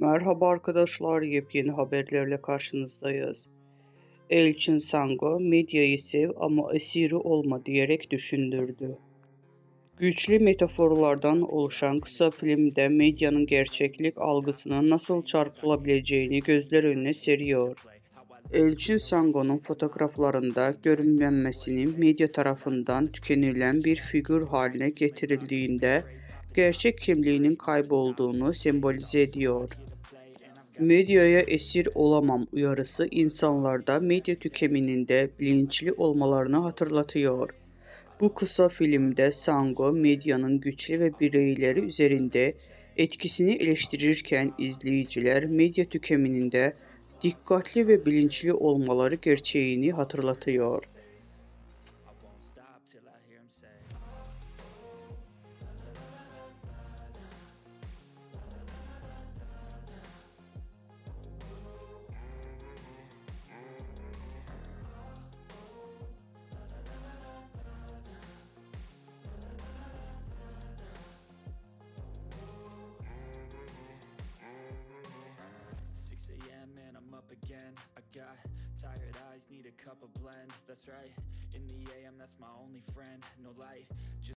Merhaba arkadaşlar, yepyeni haberlerle karşınızdayız. Elçin Sango, medyayı sev ama esiri olma diyerek düşündürdü. Güçlü metaforlardan oluşan kısa filmde medyanın gerçeklik algısına nasıl çarpılabileceğini gözler önüne seriyor. Elçin Sango'nun fotoğraflarında görünmemesinin medya tarafından tükenilen bir figür haline getirildiğinde gerçek kimliğinin kaybolduğunu sembolize ediyor. Medyaya esir olamam uyarısı insanlarda medya tüketiminde bilinçli olmalarını hatırlatıyor. Bu kısa filmde Sango medyanın güçlü ve bireyleri üzerinde etkisini eleştirirken izleyiciler medya tüketiminde dikkatli ve bilinçli olmaları gerçeğini hatırlatıyor. And I'm up again. I got tired eyes, need a cup of blend. That's right, in the AM, that's my only friend. No light, just